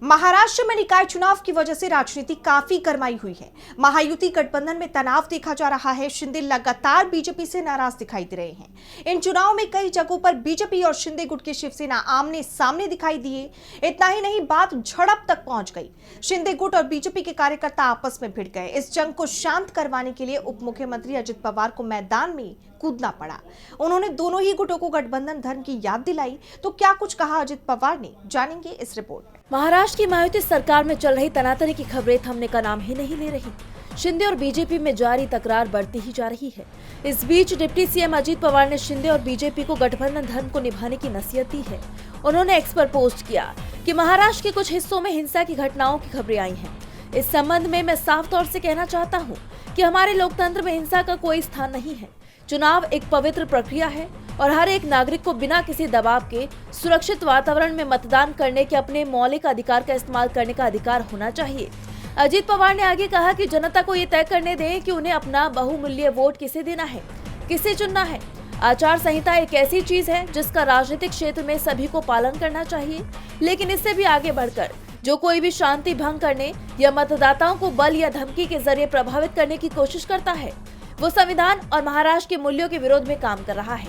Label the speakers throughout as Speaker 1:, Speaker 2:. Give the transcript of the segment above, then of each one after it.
Speaker 1: महाराष्ट्र में निकाय चुनाव की वजह से राजनीति काफी गरमाई हुई है। महायुति गठबंधन में तनाव देखा जा रहा है। शिंदे लगातार बीजेपी से नाराज दिखाई दे रहे हैं। इन चुनाव में कई जगहों पर बीजेपी और शिंदे गुट की शिवसेना आमने सामने दिखाई दिए। इतना ही नहीं, बात झड़प तक पहुंच गई। शिंदे गुट और बीजेपी के कार्यकर्ता आपस में भिड़ गए। इस जंग को शांत करवाने के लिए उप मुख्यमंत्री अजित पवार को मैदान में कूदना पड़ा। उन्होंने दोनों ही गुटों को गठबंधन धर्म की याद दिलाई। तो क्या कुछ कहा अजित पवार ने, जानेंगे इस रिपोर्ट में।
Speaker 2: महाराष्ट्र की महायुति सरकार में चल रही तनातनी की खबरें थमने का नाम ही नहीं ले रही। शिंदे और बीजेपी में जारी तकरार बढ़ती ही जा रही है। इस बीच डिप्टी सीएम अजित पवार ने शिंदे और बीजेपी को गठबंधन धर्म को निभाने की नसीहत दी है। उन्होंने एक्स पर पोस्ट किया कि महाराष्ट्र के कुछ हिस्सों में हिंसा की घटनाओं की खबरें आई हैं। इस संबंध में मैं साफ तौर से कहना चाहता हूँ कि हमारे लोकतंत्र में हिंसा का कोई स्थान नहीं है। चुनाव एक पवित्र प्रक्रिया है और हर एक नागरिक को बिना किसी दबाव के सुरक्षित वातावरण में मतदान करने के अपने मौलिक अधिकार का इस्तेमाल करने का अधिकार होना चाहिए। अजित पवार ने आगे कहा कि जनता को ये तय करने दें कि उन्हें अपना बहुमूल्य वोट किसे देना है, किसे चुनना है। आचार संहिता एक ऐसी चीज है जिसका राजनीतिक क्षेत्र में सभी को पालन करना चाहिए, लेकिन इससे भी आगे बढ़कर जो कोई भी शांति भंग करने या मतदाताओं को बल या धमकी के जरिए प्रभावित करने की कोशिश करता है, वो संविधान और महाराष्ट्र के मूल्यों के विरोध में काम कर रहा है।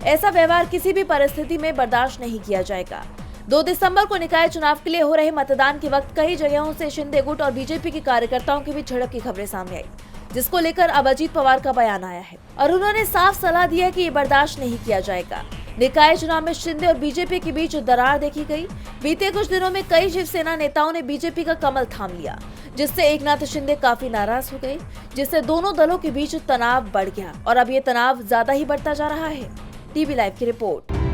Speaker 2: ऐसा व्यवहार किसी भी परिस्थिति में बर्दाश्त नहीं किया जाएगा। 2 दिसंबर को निकाय चुनाव के लिए हो रहे मतदान के वक्त कई जगहों से शिंदे गुट और बीजेपी के कार्यकर्ताओं के बीच झड़प की खबरें सामने आई, जिसको लेकर अब अजित पवार का बयान आया है और उन्होंने साफ सलाह दी है कि ये बर्दाश्त नहीं किया जाएगा। निकाय चुनाव में शिंदे और बीजेपी के बीच दरार देखी गई। बीते कुछ दिनों में कई शिवसेना नेताओं ने बीजेपी का कमल थाम लिया, जिससे एकनाथ शिंदे काफी नाराज हो गए, जिससे दोनों दलों के बीच तनाव बढ़ गया और अब ये तनाव ज्यादा ही बढ़ता जा रहा है। टीवी लाइव की रिपोर्ट।